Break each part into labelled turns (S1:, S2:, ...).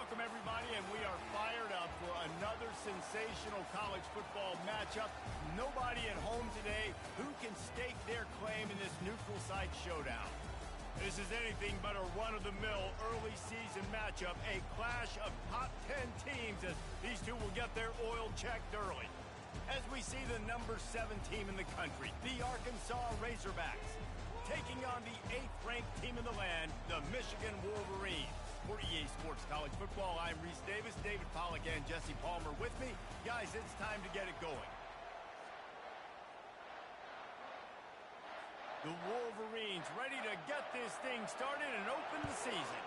S1: Welcome, everybody, and we are fired up for another sensational college football matchup. Nobody at home today who can stake their claim in this neutral site showdown. This is anything but a run-of-the-mill early season matchup, a clash of top 10 teams as these two will get their oil checked early. As we see the number 7 team in the country, the Arkansas Razorbacks, taking on the 8th-ranked team in the land, the Michigan Wolverines. For EA Sports College Football, I'm Reese Davis, David Pollack, and Jesse Palmer with me. Guys, it's time to get it going. The Wolverines ready to get this thing started and open the season.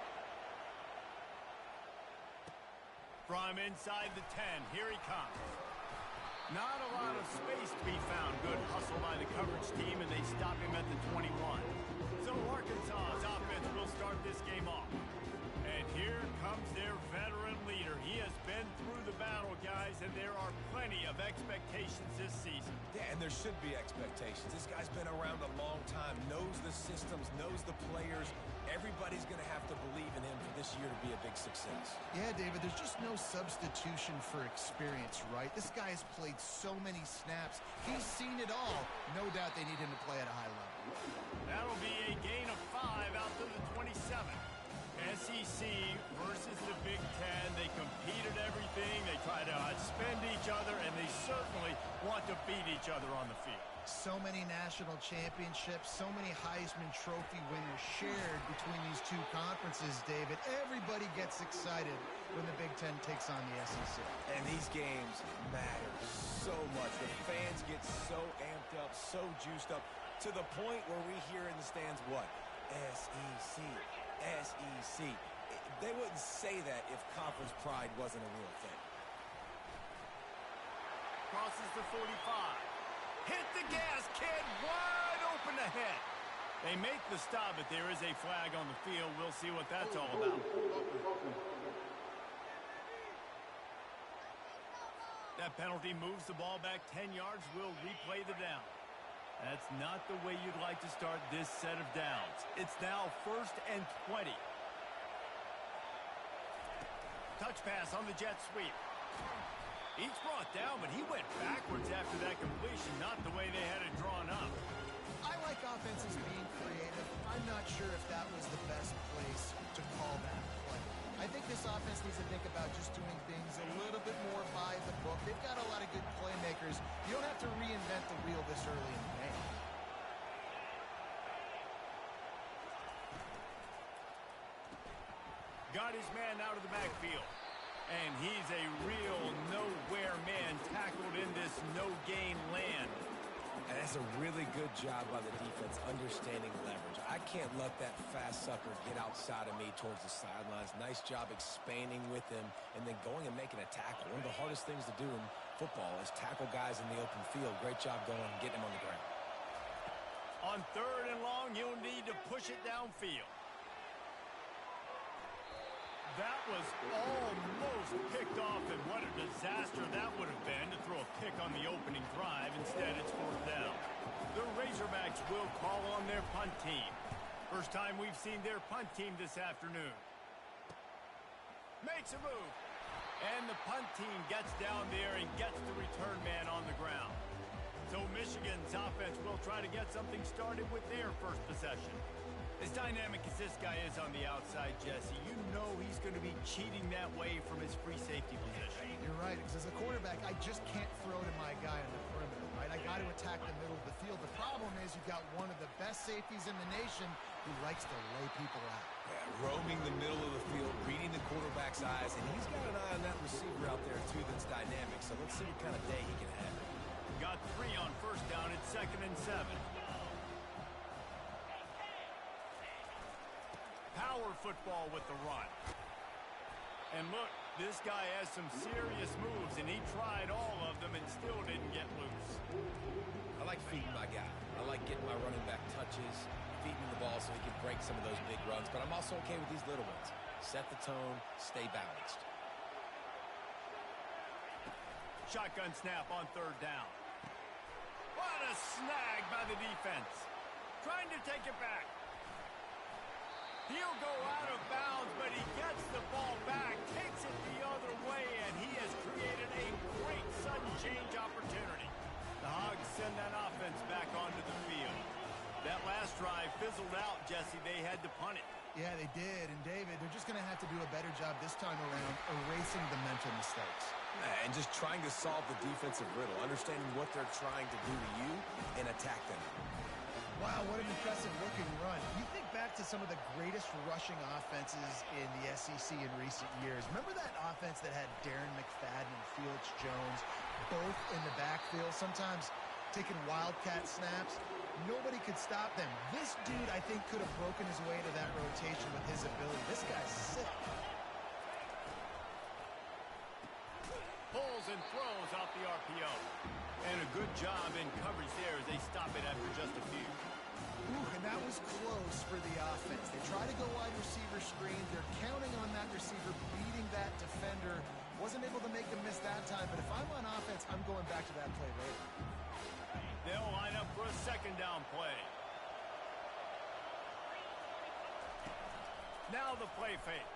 S1: From inside the 10, here he comes. Not a lot of space to be found. Good hustle by the coverage team, and they stop him at the 21. So Arkansas's offense will start this game off. And here comes their veteran leader. He has been through the battle, guys, and there are plenty of expectations this season.
S2: Yeah, and there should be expectations. This guy's been around a long time, knows the systems, knows the players. Everybody's going to have to believe in him for this year to be a big success.
S3: Yeah, David, there's just no substitution for experience, right? This guy has played so many snaps. He's seen it all. No doubt they need him to play at a high level.
S1: That'll be a gain of 5 out to the 27. SEC versus the Big Ten. They compete at everything. They try to outspend each other, and they certainly want to beat each other on the field.
S3: So many national championships, so many Heisman Trophy winners shared between these two conferences, David. Everybody gets excited when the Big Ten takes on the SEC.
S2: And these games matter so much. The fans get so amped up, so juiced up, to the point where we hear in the stands what? SEC. SEC. They wouldn't say that if conference pride wasn't a real thing.
S1: Crosses the 45. Hit the gas, kid. Wide open ahead. They make the stop, but there is a flag on the field. We'll see what that's all about. That penalty moves the ball back 10 yards. We'll replay the down. That's not the way you'd like to start this set of downs. It's now 1st and 20. Touch pass on the jet sweep. He's brought down, but he went backwards after that completion, not the way they had it drawn up.
S3: I like offenses being creative. I'm not sure if that was the best place to call that play. I think this offense needs to think about just doing things a little bit more by the book. They've got a lot of good playmakers. You don't have to reinvent the wheel this early in the game.
S1: Got his man out of the backfield. And he's a real nowhere man tackled in this no-gain land.
S2: And that's a really good job by the defense understanding leverage. I can't let that fast sucker get outside of me towards the sidelines. Nice job expanding with him and then going and making a tackle. One of the hardest things to do in football is tackle guys in the open field. Great job going and getting him on the ground.
S1: On 3rd and long, you'll need to push it downfield. That was almost picked off, and what a disaster that would have been to throw a pick on the opening drive. Instead, it's 4th down. The Razorbacks will call on their punt team. First time we've seen their punt team this afternoon. Makes a move. And the punt team gets down there and gets the return man on the ground. So Michigan's offense will try to get something started with their first possession. As dynamic as this guy is on the outside, Jesse, you know he's going to be cheating that way from his free safety position.
S3: You're right, because as a quarterback, I just can't throw to my guy on the perimeter, right? I got to attack the middle of the field. The problem is you've got one of the best safeties in the nation who likes to lay people out.
S2: Yeah, roaming the middle of the field, reading the quarterback's eyes, and he's got an eye on that receiver out there, too, that's dynamic. So let's see what kind of day he can have.
S1: Got 3 on 1st down. It's 2nd and 7. Power football with the run. And look, this guy has some serious moves, and he tried all of them and still didn't get loose.
S2: I like feeding my guy. I like getting my running back touches, feeding the ball so he can break some of those big runs, but I'm also okay with these little ones. Set the tone, stay balanced.
S1: Shotgun snap on 3rd down. What a snag by the defense. Trying to take it back. He'll go out of bounds, but he gets the ball back, takes it the other way, and he has created a great sudden change opportunity. The Hogs send that offense back onto the field. That last drive fizzled out, Jesse. They had to punt it.
S3: Yeah, they did. And, David, they're just going to have to do a better job this time around erasing the mental mistakes.
S2: And just trying to solve the defensive riddle, understanding what they're trying to do to you and attack them.
S3: Wow, what an impressive-looking run. You think back to some of the greatest rushing offenses in the SEC in recent years. Remember that offense that had Darren McFadden and Felix Jones both in the backfield, sometimes taking wildcat snaps? Nobody could stop them. This dude, I think, could have broken his way to that rotation with his ability. This guy's sick.
S1: Pulls and throws off the RPO. And a good job in coverage there as they stop it after just a few.
S3: Ooh, and that was close for the offense. They try to go wide receiver screen. They're counting on that receiver beating that defender. Wasn't able to make them miss that time, but if I'm on offense, I'm going back to that play later.
S1: They'll line up for a second down play. Now the play fake.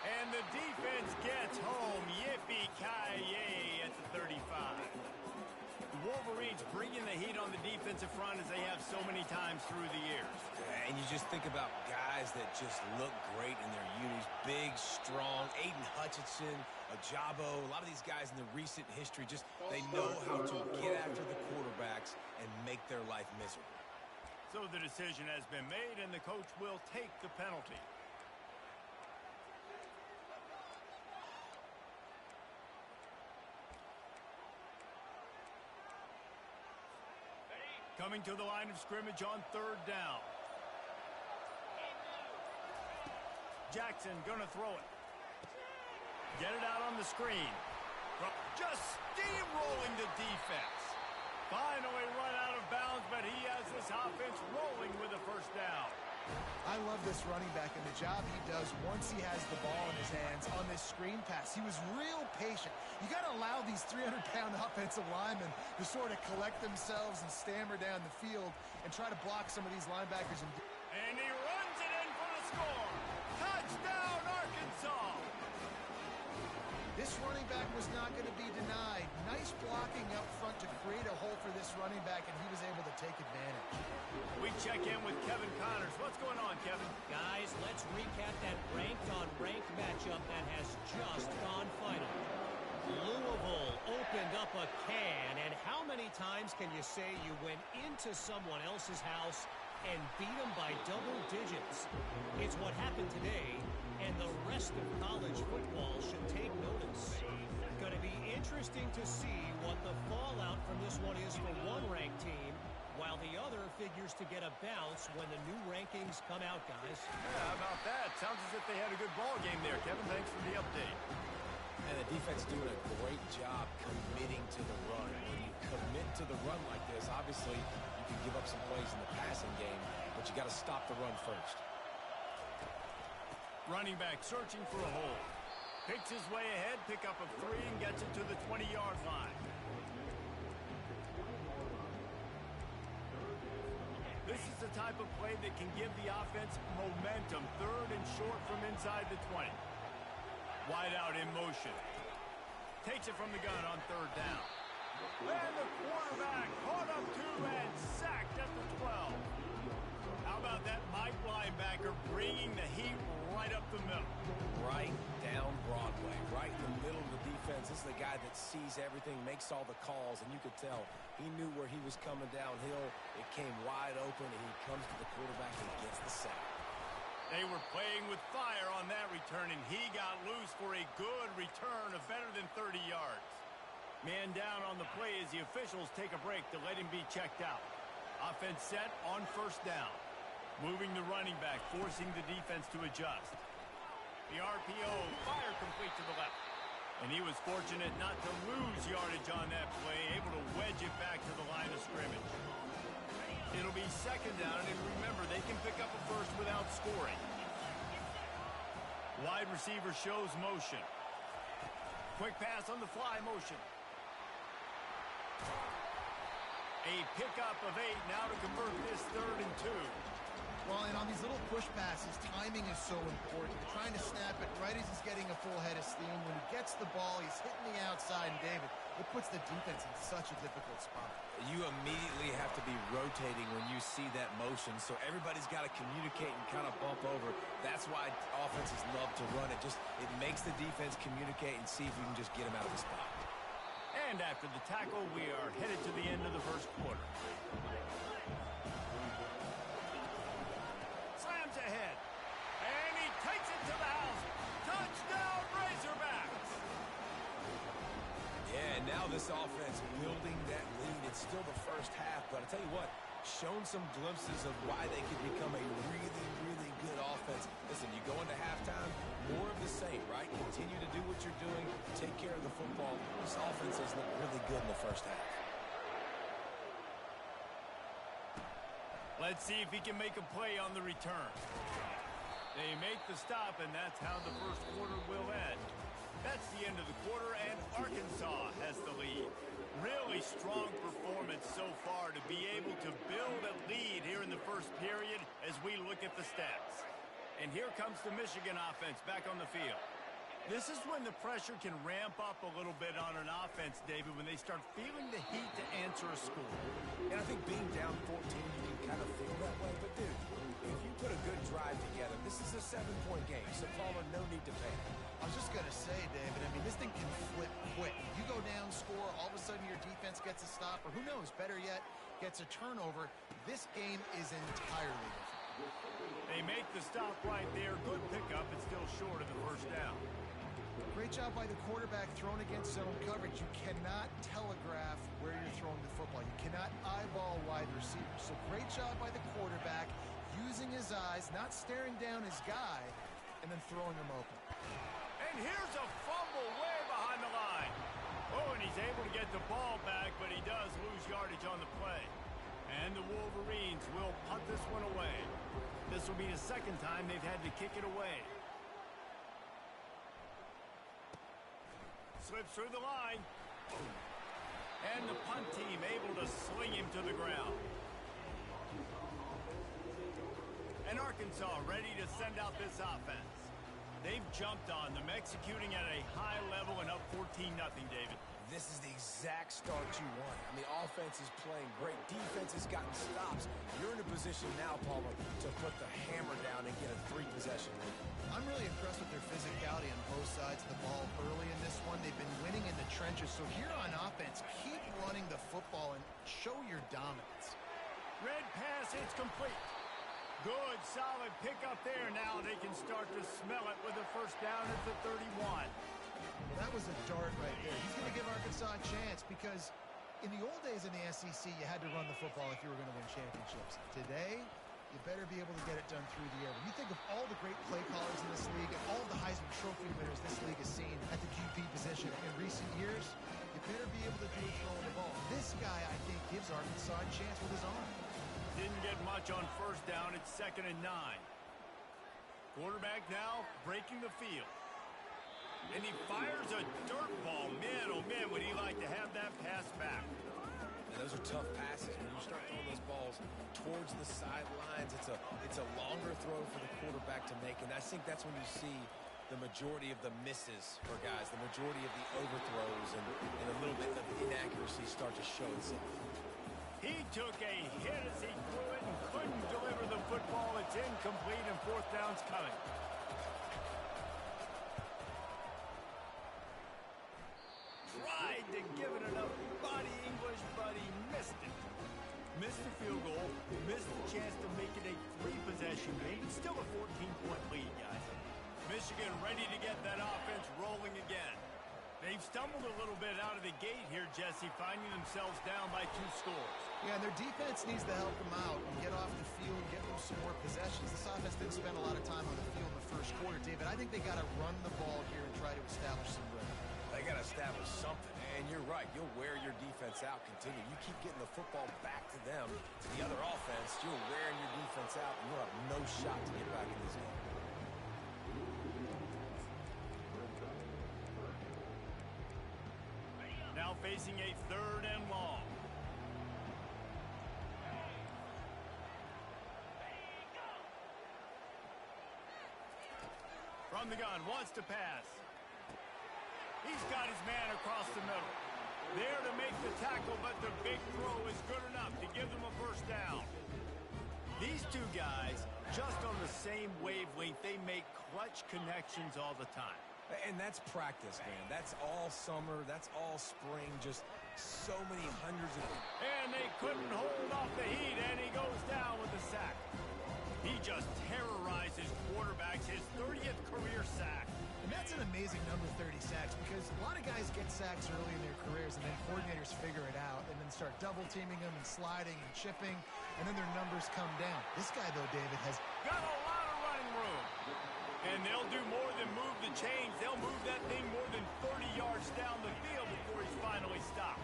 S1: And the defense gets home. Yippee-ki-yay at the 35. The Wolverines bringing the heat on the defensive front as they have so many times through the years.
S2: And you just think about guys that just look great in their unis. Big, strong, Aiden Hutchinson, Ajabo, a lot of these guys in the recent history, just they know how to get after the quarterbacks and make their life miserable.
S1: So the decision has been made, and the coach will take the penalty. Coming to the line of scrimmage on third down. Jackson gonna throw it. Get it out on the screen. Just steamrolling the defense. Finally run out of bounds, but he has this offense rolling with a first down.
S3: I love this running back and the job he does once he has the ball in his hands on this screen pass. He was real patient. You got to allow these 300-pound offensive linemen to sort of collect themselves and stammer down the field and try to block some of these linebackers.
S1: And he runs it in for the score. Touchdown, Arkansas.
S3: This running back was not going to be denied. Nice blocking up front to create a hole for this running back, and he was able to take advantage.
S1: We check in with Kevin Connors. What's going on, Kevin?
S4: Guys, let's recap that ranked-on-ranked matchup that has just gone final. Louisville opened up a can, and how many times can you say you went into someone else's house and beat them by double digits? It's what happened today, and the rest of college football should take notice. Going to be interesting to see what the fallout from this one is for one ranked team, while the other figures to get a bounce when the new rankings come out, guys.
S1: Yeah, how about that? Sounds as if they had a good ball game there, Kevin. Thanks for the update.
S2: And the defense doing a great job committing to the run. When you commit to the run like this, obviously you can give up some plays in the passing game, but you got to stop the run first.
S1: Running back searching for a hole. Picks his way ahead, pick up of 3, and gets it to the 20-yard line. This is the type of play that can give the offense momentum. Third and short from inside the 20. Wide out in motion. Takes it from the gun on third down. And the quarterback caught up 2 and sacked at the 12. How about that Mike linebacker bringing the heat right up the middle?
S2: Right down Broadway, right in the middle of the defense. This is the guy that sees everything, makes all the calls, and you could tell he knew where he was coming downhill. It came wide open, and he comes to the quarterback and gets the sack.
S1: They were playing with fire on that return, and he got loose for a good return of better than 30 yards. Man down on the play as the officials take a break to let him be checked out. Offense set on first down. Moving the running back, forcing the defense to adjust. The RPO, fire complete to the left. And he was fortunate not to lose yardage on that play, able to wedge it back to the line of scrimmage. It'll be second down, and remember, they can pick up a first without scoring. Wide receiver shows motion. Quick pass on the fly motion. A pickup of 8 now to convert this 3rd and 2.
S3: Well, and on these little push passes, timing is so important. You're trying to snap it right as he's getting a full head of steam. When he gets the ball, he's hitting the outside, and David, it puts the defense in such a difficult spot.
S2: You immediately have to be rotating when you see that motion, so everybody's got to communicate and kind of bump over. That's why offenses love to run it. It makes the defense communicate and see if you can just get them out of the spot.
S1: And after the tackle, we are headed to the end of the first quarter. Slams ahead. And he takes it to the house. Touchdown, Razorbacks!
S2: Yeah, and now this offense building that lead. It's still the first half, but I tell you what, shown some glimpses of why they could become a really, really good offense. Listen, you go into halftime, more of the same, right? Continue to do what you're doing, take care of the football. This offense has looked really good in the first half.
S1: Let's see if he can make a play on the return. They make the stop, and that's how the first quarter will end. That's the end of the quarter, and Arkansas has the lead. Really strong performance so far to be able to build a lead here in the first period as we look at the stats. And here comes the Michigan offense back on the field. This is when the pressure can ramp up a little bit on an offense, David, when they start feeling the heat to answer a score.
S2: And I think being down 14, you can kind of feel that way. But, dude, if you put a good drive together, this is a 7-point game. So, Palmer, no need to panic.
S3: I was just going to say, David, I mean, this thing can flip quick. You go down, score, all of a sudden your defense gets a stop, or who knows, better yet, gets a turnover. This game is entirely different.
S1: They make the stop right there. Good pickup. It's still short of the first down.
S3: Great job by the quarterback thrown against zone coverage. You cannot telegraph where you're throwing the football. You cannot eyeball wide receivers. So great job by the quarterback using his eyes, not staring down his guy, and then throwing him open.
S1: And here's a fumble way behind the line. Oh, and he's able to get the ball back, but he does lose yardage on the play. And the Wolverines will punt this one away. This will be the second time they've had to kick it away. Slips through the line. And the punt team able to sling him to the ground. And Arkansas ready to send out this offense. They've jumped on them, executing at a high level and up 14-0, David.
S2: This is the exact start you want. I mean, offense is playing great. Defense has gotten stops. You're in a position now, Palmer, to put the hammer down and get a 3-possession lead.
S3: I'm really impressed with their physicality on both sides of the ball early in this one. They've been winning in the trenches. So here on offense, keep running the football and show your dominance.
S1: Red pass, it's complete. Good, solid pickup there. Now they can start to smell it with a first down at the 31.
S3: Well, that was a dart right there. He's going to give Arkansas a chance because in the old days in the SEC, you had to run the football if you were going to win championships. Today, you better be able to get it done through the air. When you think of all the great play callers in this league and all the Heisman Trophy winners this league has seen at the QB position in recent years, you better be able to do it throwing the ball. This guy, I think, gives Arkansas a chance with his arm.
S1: Didn't get much on first down. It's 2nd and 9. Quarterback now breaking the field. And he fires a dirt ball. Man, oh man, would he like to have that pass back.
S2: And those are tough passes. When you start throwing those balls towards the sidelines, it's a longer throw for the quarterback to make. And I think that's when you see the majority of the misses for guys, the majority of the overthrows and a little bit of inaccuracy start to show itself.
S1: He took a hit as he threw it and couldn't deliver the football. It's incomplete and 4th down's coming. Tried to give it enough body English, but he missed it. Missed the field goal, missed the chance to make it a 3-possession game. It's still a 14-point lead, guys. Michigan ready to get that offense rolling again. They've stumbled a little bit out of the gate here, Jesse, finding themselves down by 2 scores.
S3: Yeah, and their defense needs to help them out and get off the field and get them some more possessions. This offense didn't spend a lot of time on the field in the first quarter, David. I think they got to run the ball here and try to establish some rhythm.
S2: They got to establish something, and you're right. You'll wear your defense out, continue. You keep getting the football back to them, to the other offense, you're wearing your defense out, and you'll have no shot to get back in this game.
S1: Now facing a 3rd and long. From the gun, wants to pass. He's got his man across the middle. There to make the tackle, but the big throw is good enough to give them a first down. These two guys, just on the same wavelength, they make clutch connections all the time.
S2: And that's practice, man. That's all summer. That's all spring. Just so many hundreds of...
S1: And they couldn't hold off the heat, and he goes down with the sack. He just terrorizes quarterbacks, his 30th career sack.
S3: And that's an amazing number, 30 sacks, because a lot of guys get sacks early in their careers, and then coordinators figure it out and then start double-teaming them and sliding and chipping, and then their numbers come down. This guy, though, David, has
S1: got a lot of running room. And they'll do more than move the chains. They'll move that thing more than 30 yards down the field before he's finally stopped.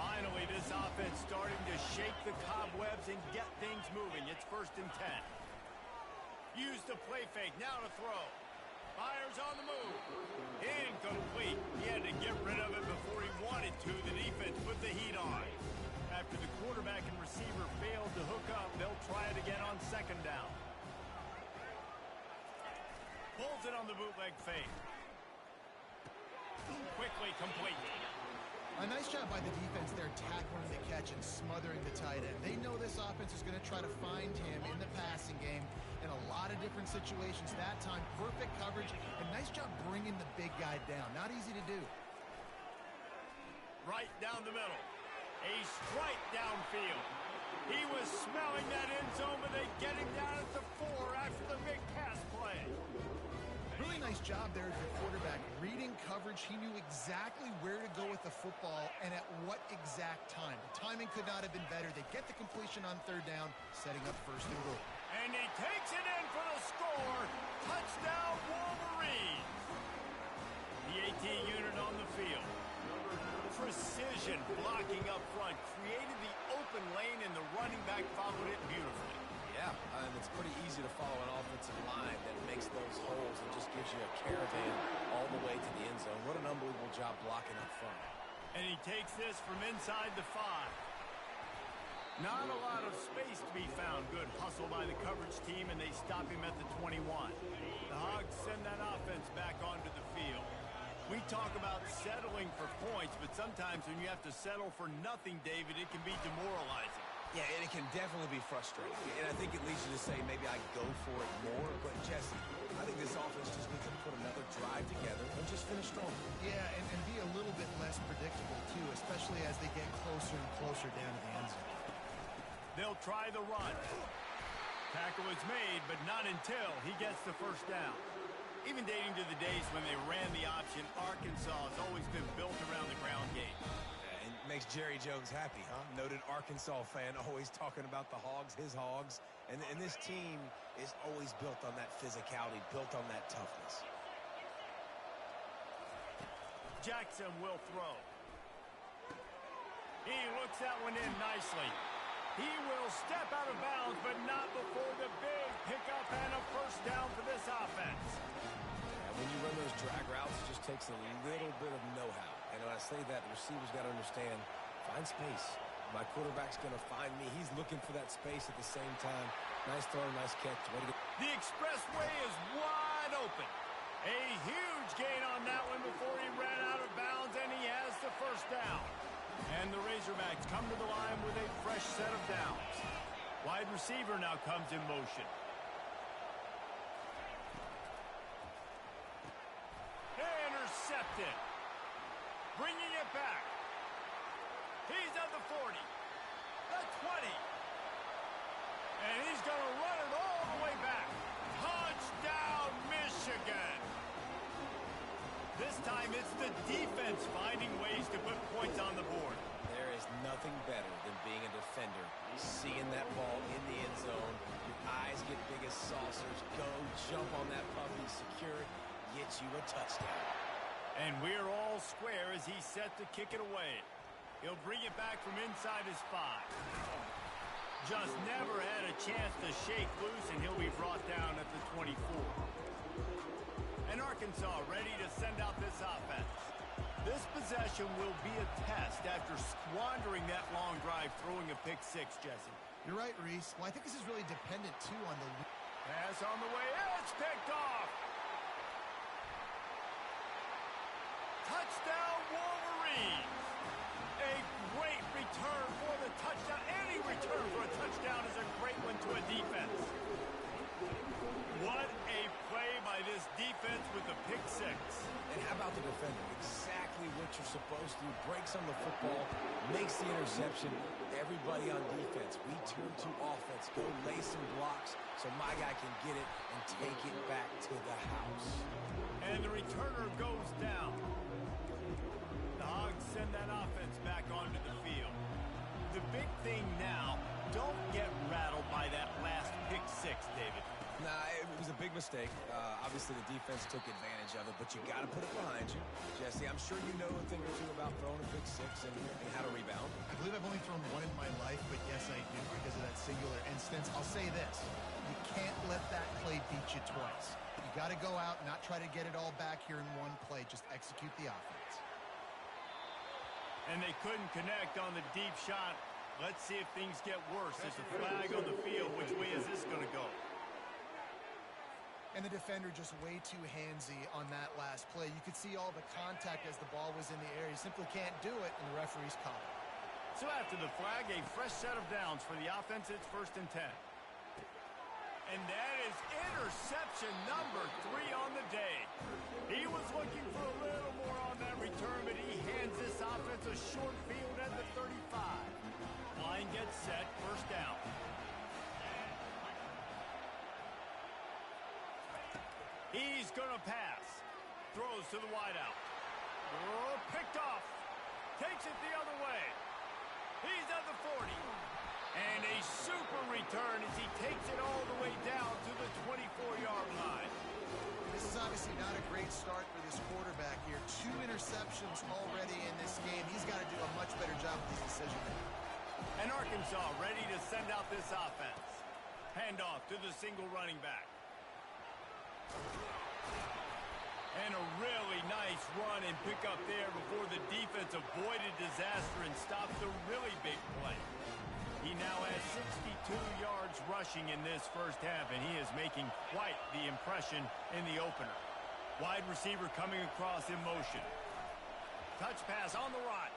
S1: Finally, this offense starting to shake the cobwebs and get things moving. It's 1st and 10. Use the play fake. Now to throw. Fires on the move. Incomplete. He had to get rid of it before he wanted to. The defense put the heat on. After the quarterback and receiver failed to hook up, they'll try it again on 2nd down. Pulls it on the bootleg fake. Quickly complete.
S3: A nice job by the defense there tackling the catch and smothering the tight end. They know this offense is going to try to find him in the passing game in a lot of different situations. That time, perfect coverage, and nice job bringing the big guy down. Not easy to do.
S1: Right down the middle. A strike downfield. He was smelling that end zone, but they get him down at the 4 after the big pass play.
S3: Really nice job there as your quarterback. Reading coverage, he knew exactly where to go with the football and at what exact time. The timing could not have been better. They get the completion on 3rd down, setting up 1st and goal.
S1: And he takes it in for the score. Touchdown, Wolverines. The AT unit on the field. Precision blocking up front created the open lane, and the running back followed it beautifully.
S2: Yeah, and it's pretty easy to follow an offensive line that makes those holes and just gives you a caravan all the way to the end zone. What an unbelievable job blocking up front.
S1: And he takes this from inside the 5. Not a lot of space to be found. Good hustle by the coverage team, and they stop him at the 21. The Hogs send that offense back onto the field. We talk about settling for points, but sometimes when you have to settle for nothing, David, it can be demoralizing.
S2: Yeah, and it can definitely be frustrating. And I think it leads you to say maybe I go for it more. But, Jesse, I think this offense just needs to put another drive together and just finish strong.
S3: Yeah, and be a little bit less predictable, too, especially as they get closer and closer down to the end zone.
S1: They'll try the run. Tackle is made, but not until he gets the 1st down. Even dating to the days when they ran the option, Arkansas has always been built around the ground game.
S2: And makes Jerry Jones happy, huh? Noted Arkansas fan, always talking about the Hogs, his Hogs. And this team is always built on that physicality, built on that toughness.
S1: Jackson will throw. He looks that one in nicely. He will step out of bounds, but not before the big pickup and a 1st down for this offense.
S2: When you run those drag routes, it just takes a little bit of know-how. And when I say that, the receiver's got to understand, find space. My quarterback's going to find me. He's looking for that space at the same time. Nice throw, nice catch.
S1: The expressway is wide open. A huge gain on that one before he ran out of bounds, and he has the 1st down. And the Razorbacks come to the line with a fresh set of downs. Wide receiver now comes in motion. Intercepted. Bringing it back. He's at the 40. The 20. And he's going to run it all the way back. Touchdown, Michigan. This time it's the defense finding ways to put points on the board.
S2: There is nothing better than being a defender, seeing that ball in the end zone. Your eyes get big as saucers. Go, jump on that puppy, secure it, get you a touchdown.
S1: And we're all square as he's set to kick it away. He'll bring it back from inside his 5. Just never had a chance to shake loose, and he'll be brought down at the 24. And Arkansas ready to send out this offense. This possession will be a test after squandering that long drive, throwing a pick 6, Jesse.
S3: You're right, Reese. Well, I think this is really dependent, too, on the...
S1: Pass on the way. It's picked off. return for a touchdown is a great one to a defense. What a play by this defense with the pick six.
S2: And how about the defender? Exactly what you're supposed to do. Breaks on the football, makes the interception. Everybody on defense, we turn to offense. Go lay some blocks so my guy can get it and take it back to the house.
S1: And the returner goes down. The Hogs send that offense back onto the field. The big thing now, don't get rattled by that last pick six, David.
S2: Nah, it was a big mistake. Obviously, the defense took advantage of it, but you got to put it behind you. Jesse, I'm sure you know a thing or two about throwing a pick six and how to rebound.
S3: I believe I've only thrown one in my life, but yes, I do because of that singular instance. I'll say this. You can't let that play beat you twice. You got to go out and not try to get it all back here in one play. Just execute the offense.
S1: And they couldn't connect on the deep shot. Let's see if things get worse. There's a flag on the field. Which way is this going to go?
S3: And the defender just way too handsy on that last play. You could see all the contact as the ball was in the air. He simply can't do it, and the referee's called it.
S1: So after the flag, a fresh set of downs for the offense. It's 1st and 10. And that is interception number 3 on the day. He was looking for a little more on that return, but he hands this offense a short field at the 35. Line gets set, 1st down. He's going to pass. Throws to the wideout. Oh, picked off. Takes it the other way. He's at the 40. And a super return as he takes it all the way down to the 24-yard line.
S3: This is obviously not a great start for this quarterback here. 2 interceptions already in this game. He's got to do a much better job with his decision-making.
S1: And Arkansas ready to send out this offense. Handoff to the single running back. And a really nice run and pick up there before the defense avoided disaster and stopped the really big play. He now has 62 yards rushing in this first half, and he is making quite the impression in the opener. Wide receiver coming across in motion. Touch pass on the right.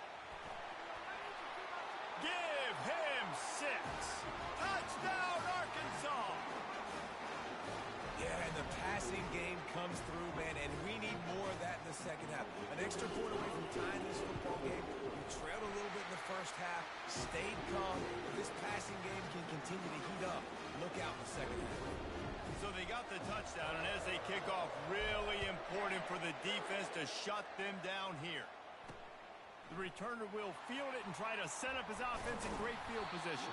S1: Give him 6. Touchdown, Arkansas!
S2: Yeah, and the passing game comes through, man, and we need more of that in the second half. An extra point away from tying this football game. We trailed a little bit in the first half, stayed calm. If this passing game can continue to heat up, look out in the second half.
S1: So they got the touchdown, and as they kick off, really important for the defense to shut them down here. The returner will field it and try to set up his offense in great field position.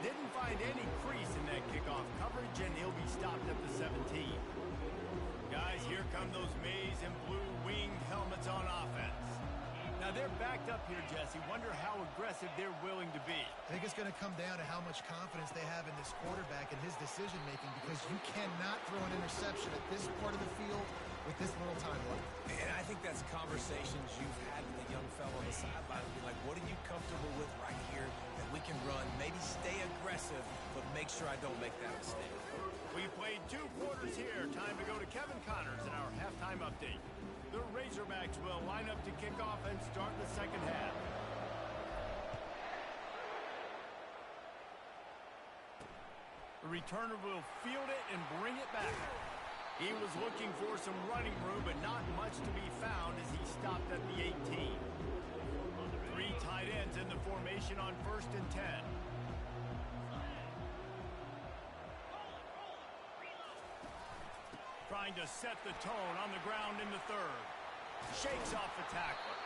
S1: Didn't find any crease in that kickoff coverage, and he'll be stopped at the 17. Guys, here come those maize and blue winged helmets on offense. Now they're backed up here, Jesse. Wonder how aggressive they're willing to be.
S3: I think it's going to come down to how much confidence they have in this quarterback and his decision-making, because you cannot throw an interception at this part of the field with this little time left.
S2: And I think that's conversations you've had with a young fellow on the sideline. Be like, what are you comfortable with right here that we can run? Maybe stay aggressive, but make sure I don't make that mistake.
S1: We played 2 quarters here. Time to go to Kevin Connors in our halftime update. The Razorbacks will line up to kick off and start the second half. The returner will field it and bring it back. He was looking for some running room, but not much to be found as he stopped at the 18. 3 tight ends in the formation on 1st and 10. Trying to set the tone on the ground in the 3rd. Shakes off the tackler.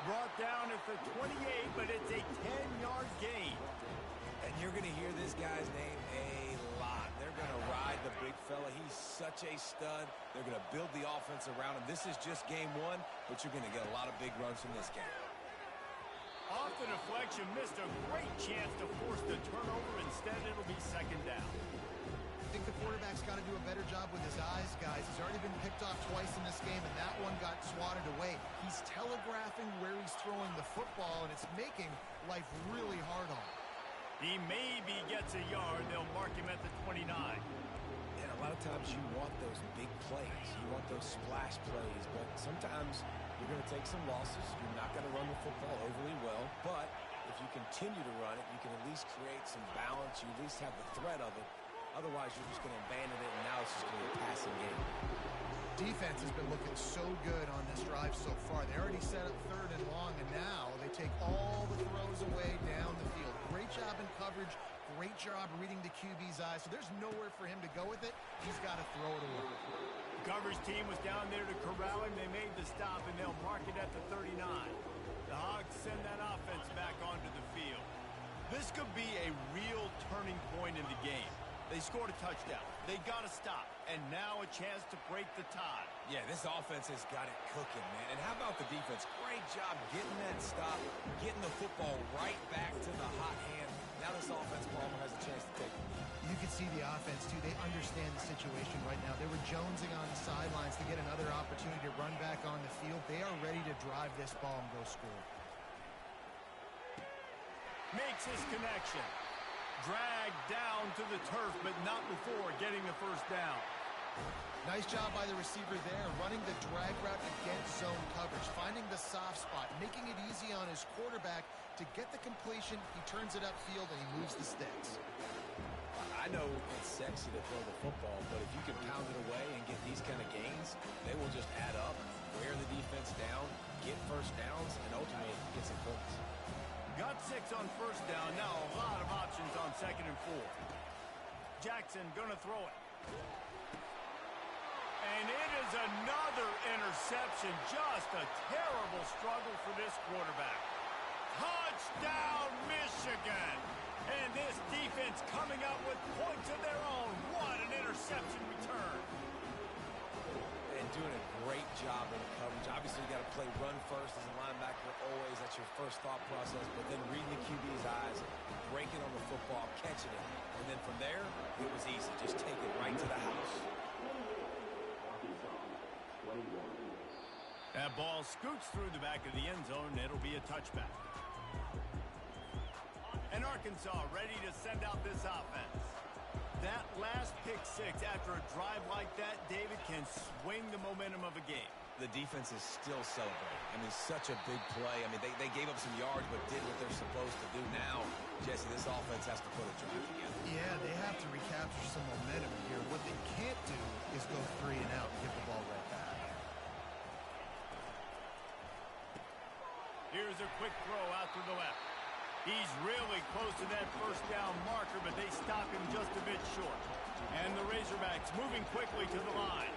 S1: Brought down at the 28, but it's a 10-yard gain.
S2: And you're going to hear this guy's name a lot. They're going to ride the big fella. He's such a stud. They're going to build the offense around him. This is just game 1, but you're going to get a lot of big runs from this game.
S1: Off the deflection, missed a great chance to force the turnover. Instead, it'll be 2nd down.
S3: I think the quarterback's got to do a better job with his eyes, guys. He's already been picked off twice in this game, and that one got swatted away. He's telegraphing where he's throwing the football, and it's making life really hard on him.
S1: He maybe gets a yard. They'll mark him at the 29.
S2: And a lot of times you want those big plays. You want those splash plays, but sometimes you're going to take some losses. You're not going to run the football overly well, but if you can continue to run it, you can at least create some balance. You at least have the threat of it. Otherwise, you're just going to abandon it, and now it's just going to be a passing game.
S3: Defense has been looking so good on this drive so far. They already set up 3rd and long, and now they take all the throws away down the field. Great job in coverage. Great job reading the QB's eyes. So there's nowhere for him to go with it. He's got to throw it away.
S1: The coverage team was down there to corral him. They made the stop, and they'll mark it at the 39. The Hogs send that offense back onto the field. This could be a real turning point in the game. They scored a touchdown. They got to stop. And now a chance to break the tie.
S2: Yeah, this offense has got it cooking, man. And how about the defense? Great job getting that stop, getting the football right back to the hot hand. Now this offense, Palmer, has a chance to take the lead.
S3: You can see the offense, too. They understand the situation right now. They were jonesing on the sidelines to get another opportunity to run back on the field. They are ready to drive this ball and go score.
S1: Makes his connection. Dragged down to the turf, but not before getting the first down.
S3: Nice job by the receiver there, running the drag route against zone coverage, finding the soft spot, making it easy on his quarterback to get the completion. He turns it upfield, and he moves the sticks.
S2: I know it's sexy to throw the football, but if you can pound it away and get these kind of gains, they will just add up, wear the defense down, get first downs, and ultimately get some points.
S1: Got 6 on first down. Now a lot of options on 2nd and 4. Jackson gonna throw it. And it is another interception. Just a terrible struggle for this quarterback. Touchdown, Michigan! And this defense coming up with points of their own. What an interception return.
S2: And doing a great job in coverage. Obviously, you got to play run first as a linebacker always. That's your first thought process. But then reading the QB's eyes, breaking on the football, catching it. And then from there, it was easy. Just take it right to the house.
S1: That ball scoots through the back of the end zone. It'll be a touchback. And Arkansas ready to send out this offense. That last pick 6 after a drive like that, David, can swing the momentum of a game.
S2: The defense is still celebrating. I mean, such a big play. I mean, they gave up some yards but did what they're supposed to do now. Jesse, this offense has to put a drive together.
S3: Yeah, they have to recapture some momentum here. What they can't do is go 3 and out and give the ball right back.
S1: Here's a quick throw out to the left. He's really close to that first down marker, but they stop him just a bit short. And the Razorbacks moving quickly to the line.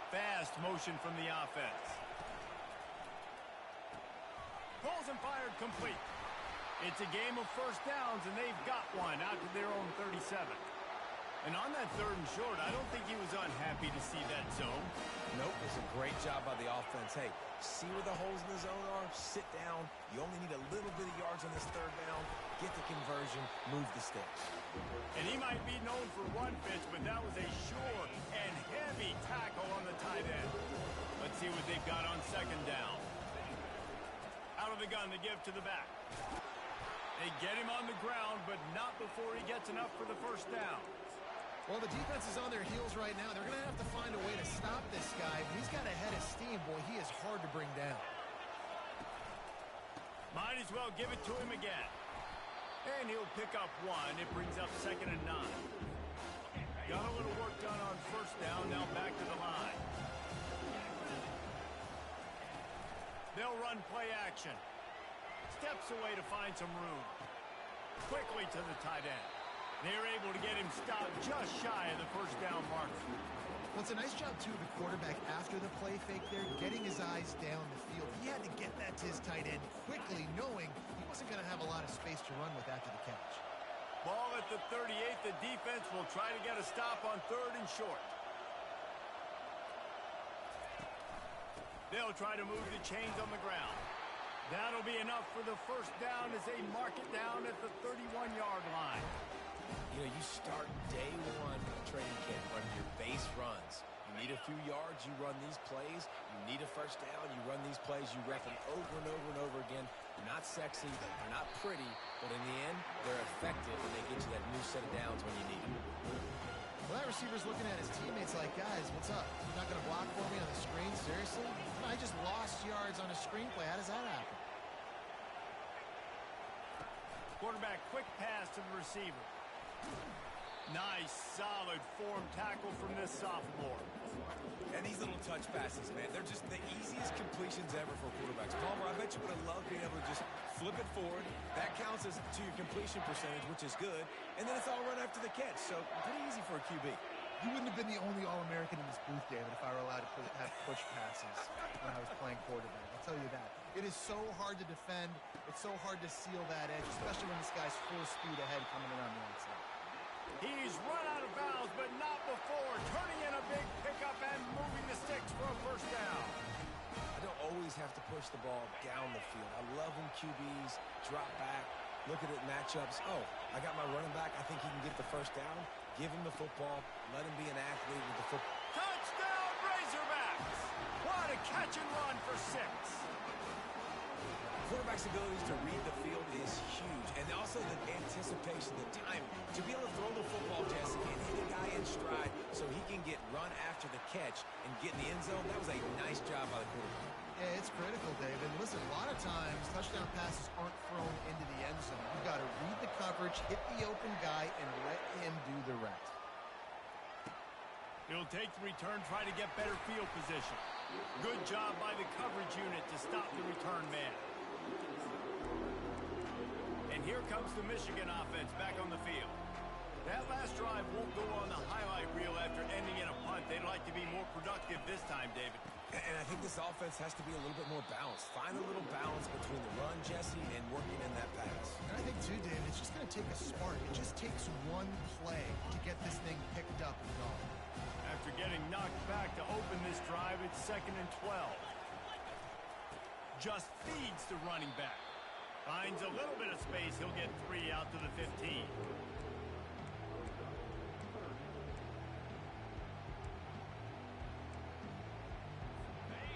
S1: Fast motion from the offense. Pulls and fired complete. It's a game of first downs, and they've got one out to their own 37. And on that 3rd and short, I don't think he was unhappy to see that zone.
S2: Nope, it's a great job by the offense. Hey, see where the holes in the zone are? Sit down. You only need a little bit of yards on this 3rd down. Get the conversion. Move the sticks.
S1: And he might be known for run fits, but that was a sure and heavy tackle on the tight end. Let's see what they've got on 2nd down. Out of the gun to give to the back. They get him on the ground, but not before he gets enough for the first down.
S3: Well, the defense is on their heels right now. They're going to have to find a way to stop this guy. He's got a head of steam. Boy, he is hard to bring down.
S1: Might as well give it to him again. And he'll pick up 1. It brings up 2nd and 9. Got a little work done on first down. Now back to the line. They'll run play action. Steps away to find some room. Quickly to the tight end. They're able to get him stopped just shy of the first down marker.
S3: Well, it's a nice job, too, of the quarterback after the play fake there, getting his eyes down the field. He had to get that to his tight end quickly, knowing he wasn't going to have a lot of space to run with after the catch.
S1: Ball at the 38. The defense will try to get a stop on 3rd and short. They'll try to move the chains on the ground. That'll be enough for the first down as they mark it down at the 31-yard line.
S2: You know, you start day 1 of training camp running your base runs. You need a few yards, you run these plays. You need a first down, you run these plays. You rep them over and over and over again. They're not sexy, they're not pretty, but in the end, they're effective, and they get you that new set of downs when you need them.
S3: Well, Well, that receiver's looking at his teammates like, guys, what's up? You're not going to block for me on the screen? Seriously? I just lost yards on a screenplay. How does that happen?
S1: Quarterback, quick pass to the receiver. Nice, solid form tackle from this sophomore.
S2: And these little touch passes, man, they're just the easiest completions ever for quarterbacks. Palmer, I bet you would have loved being able to just flip it forward. That counts as to your completion percentage, which is good. And then it's all run after the catch, so pretty easy for a QB.
S3: You wouldn't have been the only All-American in this booth, David, if I were allowed to have push passes when I was playing quarterback. I'll tell you that. It is so hard to defend. It's so hard to seal that edge, especially when this guy's full speed ahead coming around the outside.
S1: He's run out of bounds, but not before. Turning in a big pickup and moving the sticks for a first down.
S2: I don't always have to push the ball down the field. I love when QBs drop back, look at it matchups. Oh, I got my running back. I think he can get the first down. Give him the football. Let him be an athlete with the football.
S1: Touchdown, Razorbacks! What a catch and run for 6.
S2: Quarterback's abilities to read the field is huge. And also the anticipation, the timing. To be able to throw the football, Jesse, and hit a guy in stride so he can get run after the catch and get in the end zone, that was a nice job by the quarterback.
S3: Yeah, it's critical, David. Listen, a lot of times touchdown passes aren't thrown into the end zone. You've got to read the coverage, hit the open guy, and let him do the rest.
S1: He'll take the return, try to get better field position. Good job by the coverage unit to stop the return man. And here comes the Michigan offense back on the field. That last drive won't go on the highlight reel after ending in a punt. They'd like to be more productive this time, David.
S2: And I think this offense has to be a little bit more balanced. Find a little balance between the run, Jesse, and working in that pass.
S3: And I think, too, David, it's just going to take a spark. It just takes one play to get this thing picked up and going.
S1: After getting knocked back to open this drive, it's 2nd and 12. Just feeds the running back. Finds a little bit of space. He'll get 3 out to the 15.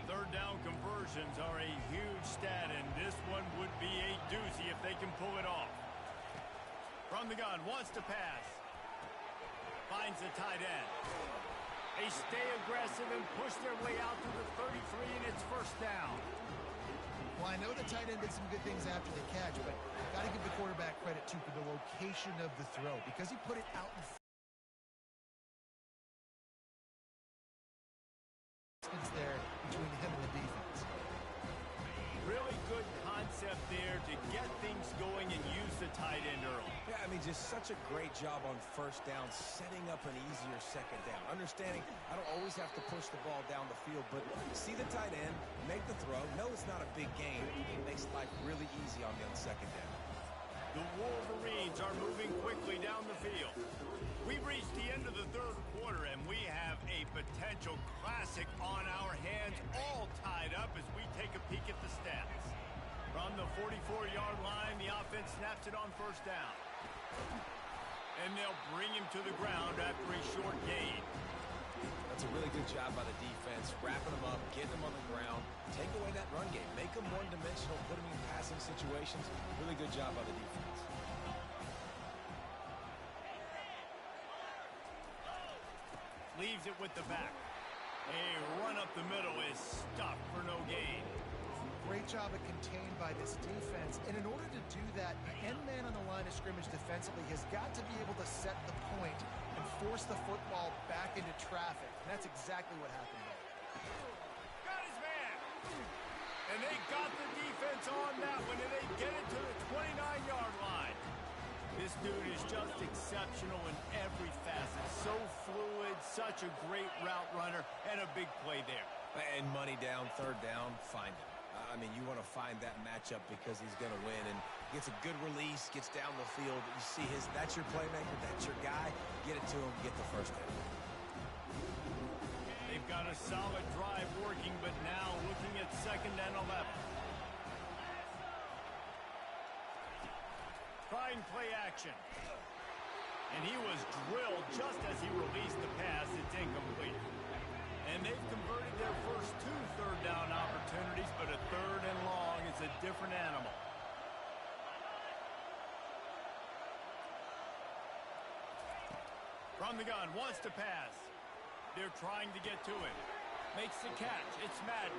S1: Third down conversions are a huge stat, and this one would be a doozy if they can pull it off. From the gun, wants to pass. Finds the tight end. They stay aggressive and push their way out to the 33, and it's first down.
S3: Well, I know the tight end did some good things after the catch, but got to give the quarterback credit, too, for the location of the throw, because he put it out in distance there between him and the defense.
S1: Really good concept there to get things going and use the tight end early.
S2: Yeah, I mean, just such a great job on first down, setting up an easier second down. Understanding I don't always have to push the ball down the field, but see the tight end, make the throw. No, it's not a big game. It makes life really easy on me on second down.
S1: The Wolverines are moving quickly down the field. We've reached the end of the third quarter, and we have a potential classic on our hands, all tied up as we take a peek at the stats. From the 44-yard line, the offense snaps it on first down. And they'll bring him to the ground after a short gain.
S2: That's a really good job by the defense, wrapping them up, getting them on the ground, take away that run game, make them one-dimensional, put them in passing situations. Really good job by the defense.
S1: Leaves it with the back. A run up the middle is stuffed for no gain.
S3: Great job of contained by this defense. And in order to do that, the end man on the line of scrimmage defensively has got to be able to set the point and force the football back into traffic. And that's exactly what happened there.
S1: Got his man. And they got the defense on that one, and they get it to the 29-yard line. This dude is just exceptional in every facet. So fluid, such a great route runner, and a big play there.
S2: And money down, third down, find him. I mean, you want to find that matchup because he's going to win, and gets a good release, gets down the field. You see that's your playmaker, that's your guy. Get it to him, get the first down.
S1: They've got a solid drive working, but now looking at 2nd and 11. Trying play action. And he was drilled just as he released the pass. It's incomplete. And they've converted their first 2 third-down opportunities, but a 3rd and long is a different animal. From On the gun, wants to pass. They're trying to get to it. Makes the catch. It's Madden.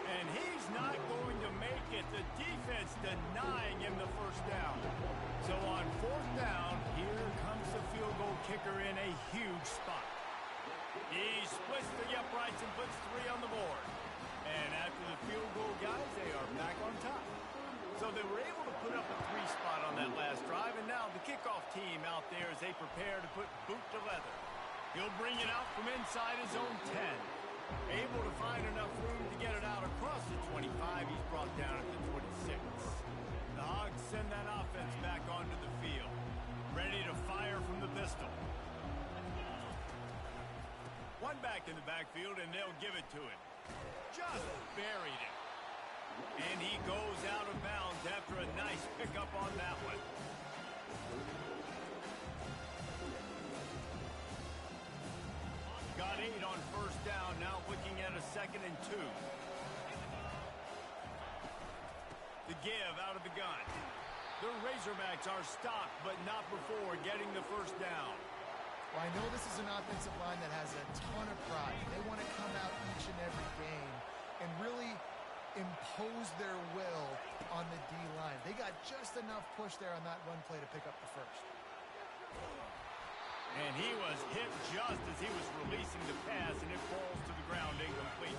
S1: And he's not going to make it. The defense denying him the first down. So on fourth down, here comes the field goal kicker in a huge spot. He splits the uprights and puts 3 on the board. And after the field goal, guys, they are back on top. So they were able to put up a 3 spot on that last drive, and now the kickoff team out there as they prepare to put boot to leather. He'll bring it out from inside his own 10. Able to find enough room to get it out across the 25. He's brought down at the 26. The Hogs send that offense back onto the field, ready to fire from the pistol. One back in the backfield, and they'll give it to him. Just buried it. And he goes out of bounds after a nice pickup on that one. Got 8 on first down, now looking at a 2nd and 2. The give out of the gun. The Razorbacks are stopped, but not before getting the first down.
S3: Well, I know this is an offensive line that has a ton of pride. They want to come out each and every game and really impose their will on the D-line. They got just enough push there on that run play to pick up the first.
S1: And he was hit just as he was releasing the pass, and it falls to the ground incomplete.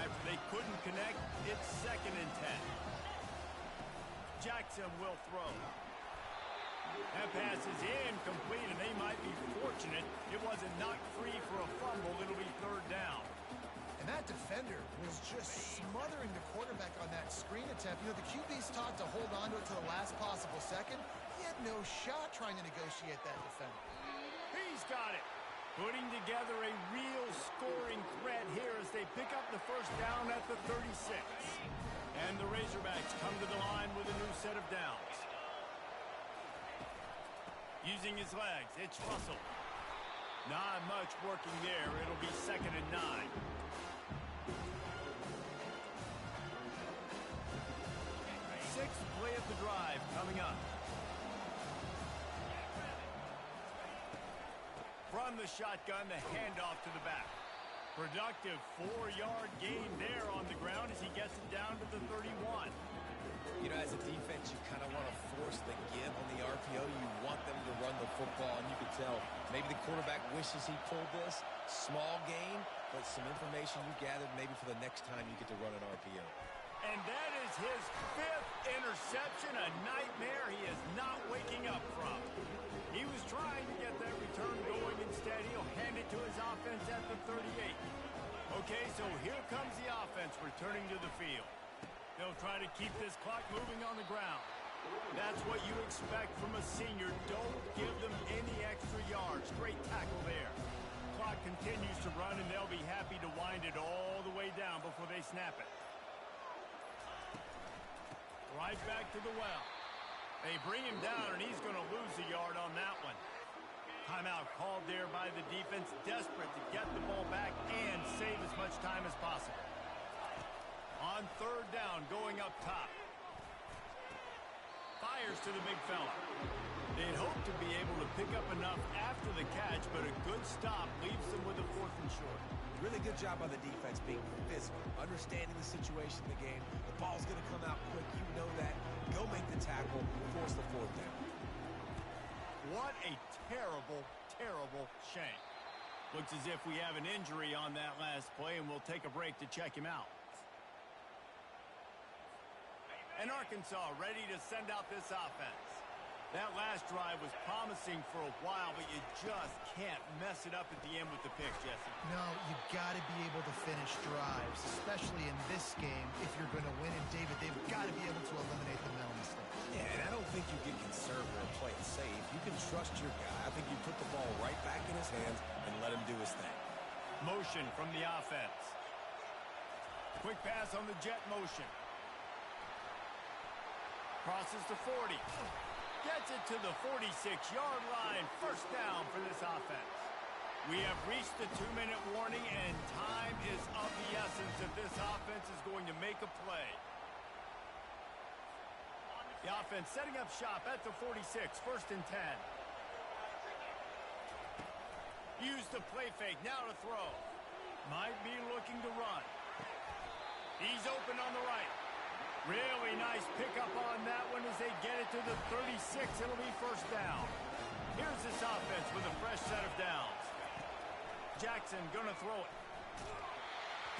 S1: After they couldn't connect, it's 2nd and 10. Jackson will throw. That pass is incomplete, and they might be fortunate it wasn't knocked free for a fumble. It'll be 3rd down.
S3: And that defender was just smothering the quarterback on that screen attempt. You know, the QB's taught to hold on to it to the last possible second. He had no shot trying to negotiate that defender.
S1: He's got it. Putting together a real scoring threat here as they pick up the first down at the 36. And the Razorbacks come to the line with a new set of downs. Using his legs, it's Russell. Not much working there. It'll be 2nd and 9. Sixth play of the drive coming up. From the shotgun, the handoff to the back. Productive 4-yard gain there on the ground as he gets it down to the 31.
S2: You know, as a defense, you kind of want to force the give on the RPO. You want them to run the football, and you can tell maybe the quarterback wishes he pulled this. Small gain, but some information you gathered maybe for the next time you get to run an RPO.
S1: And that is his 5th interception, a nightmare he is not waking up from. He was trying to get that return going. Instead, he'll hand it to his offense at the 38. Okay, so here comes the offense returning to the field. They'll try to keep this clock moving on the ground. That's what you expect from a senior. Don't give them any extra yards. Great tackle there. Clock continues to run, and they'll be happy to wind it all the way down before they snap it. Right back to the well. They bring him down, and he's going to lose a yard on that one. Timeout called there by the defense, desperate to get the ball back and save as much time as possible. On 3rd down, going up top. Fires to the big fella. They'd hope to be able to pick up enough after the catch, but a good stop leaves them with a 4th and short.
S2: Really good job by the defense being physical, understanding the situation in the game. The ball's going to come out quick. You know that. Go make the tackle, force the 4th down.
S1: What a terrible, terrible shame. Looks as if we have an injury on that last play, and we'll take a break to check him out. And Arkansas ready to send out this offense. That last drive was promising for a while, but you just can't mess it up at the end with the pick, Jesse.
S3: No, you got to be able to finish drives, especially in this game if you're going to win. And, David, they've got to be able to eliminate the mental mistakes.
S2: Yeah, and I don't think you get conservative and play it safe. You can trust your guy. I think you put the ball right back in his hands and let him do his thing.
S1: Motion from the offense. Quick pass on the jet motion. Crosses to 40. Gets it to the 46-yard line. First down for this offense. We have reached the 2-minute warning, and time is of the essence if this offense is going to make a play. The offense setting up shop at the 46, 1st and 10. Use the play fake. Now to throw. Might be looking to run. He's open on the right. Really nice pickup on that one as they get it to the 36. It'll be first down. Here's this offense with a fresh set of downs. Jackson gonna throw it.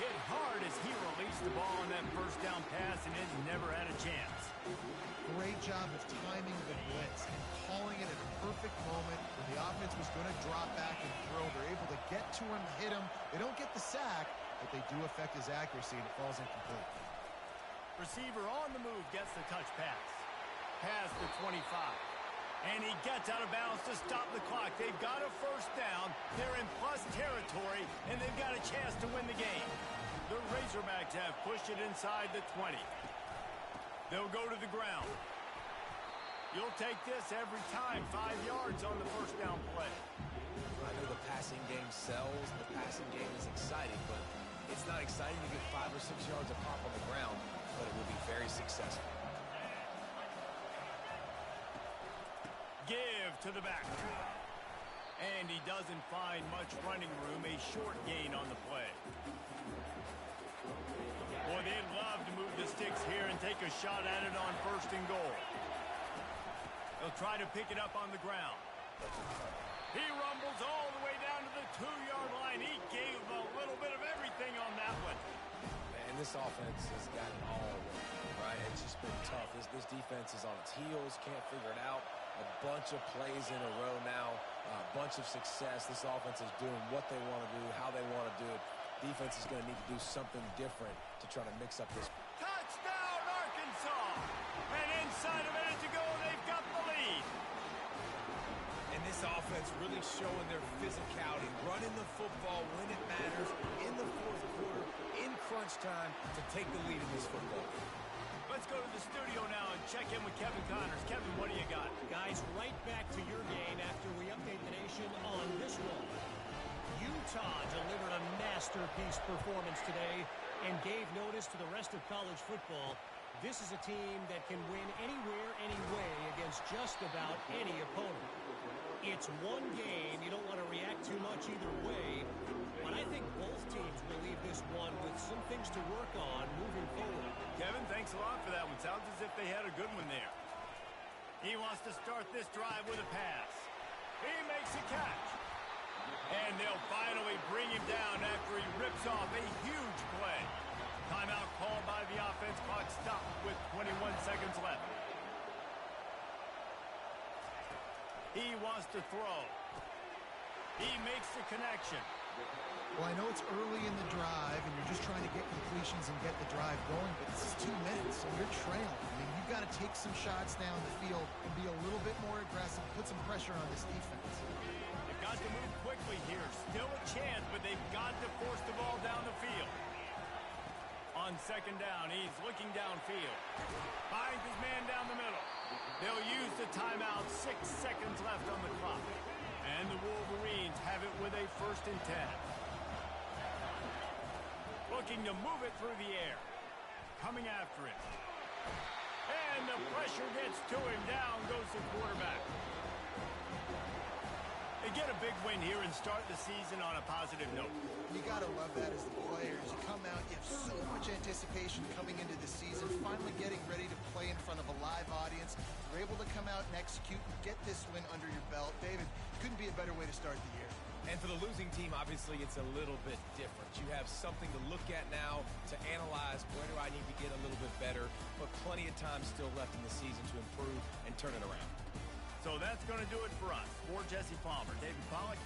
S1: Hit hard as he released the ball on that first down pass and has never had a chance.
S3: Great job of timing the blitz and calling it at a perfect moment when the offense was going to drop back and throw. They're able to get to him, hit him. They don't get the sack, but they do affect his accuracy, and it falls incomplete.
S1: Receiver on the move gets the touch pass. Pass to 25. And he gets out of bounds to stop the clock. They've got a first down. They're in plus territory, and they've got a chance to win the game. The Razorbacks have pushed it inside the 20. They'll go to the ground. You'll take this every time. 5 yards on the first down play.
S2: I know the passing game sells. The passing game is exciting, but it's not exciting to get 5 or 6 yards a pop on the ground, but it will be very successful.
S1: Give to the back. And he doesn't find much running room. A short gain on the play. Boy, they'd love to move the sticks here and take a shot at it on first and goal. They'll try to pick it up on the ground. He rumbles all the way down to the 2-yard line. He gave a little bit of everything on that one.
S2: Man, this offense has got it all, right? It's just been tough. This defense is on its heels, can't figure it out. A bunch of plays in a row now, a bunch of success. This offense is doing what they want to do, how they want to do it. Defense is going to need to do something different to try to mix up this.
S1: Touchdown, Arkansas! And inside a minute to go, they've got the lead.
S2: And this offense really showing their physicality, running the football when it matters, in the fourth quarter, in crunch time, to take the lead in this football.
S1: Let's go to the studio now and check in with Kevin Connors. Kevin, what do you got?
S4: Guys, right back to your game after we update the nation on this one. Utah delivered a masterpiece performance today and gave notice to the rest of college football. This is a team that can win anywhere, any way against just about any opponent. It's one game. You don't want to react too much either way, but I think both teams will leave this one with some things to work on moving forward.
S1: Kevin, thanks a lot for that one. Sounds as if they had a good one there. He wants to start this drive with a pass. He makes a catch. And they'll finally bring him down after he rips off a huge play. Timeout called by the offense. Clock stopped with 21 seconds left. He wants to throw. He makes the connection.
S3: Well, I know it's early in the drive, and you're just trying to get completions and get the drive going, but this is 2 minutes, and you're trailing. I mean, you've got to take some shots down the field and be a little bit more aggressive, put some pressure on this defense.
S1: They've got to move quickly here. Still a chance, but they've got to force the ball down the field. On second down, he's looking downfield. Finds his man down the middle. They'll use the timeout. 6 seconds left on the clock. And the Wolverines have it with a 1st and 10. Looking to move it through the air. Coming after it. And the pressure gets to him. Down goes the quarterback. They get a big win here and start the season on a positive note.
S3: You got to love that as the players. You come out, you have so much anticipation coming into the season, finally getting ready to play in front of a live audience. You're able to come out and execute and get this win under your belt. David, couldn't be a better way to start the year.
S2: And for the losing team, obviously, it's a little bit different. You have something to look at now, to analyze where do I need to get a little bit better, but plenty of time still left in the season to improve and turn it around.
S1: So that's going to do it for us. For Jesse Palmer, David Pollack.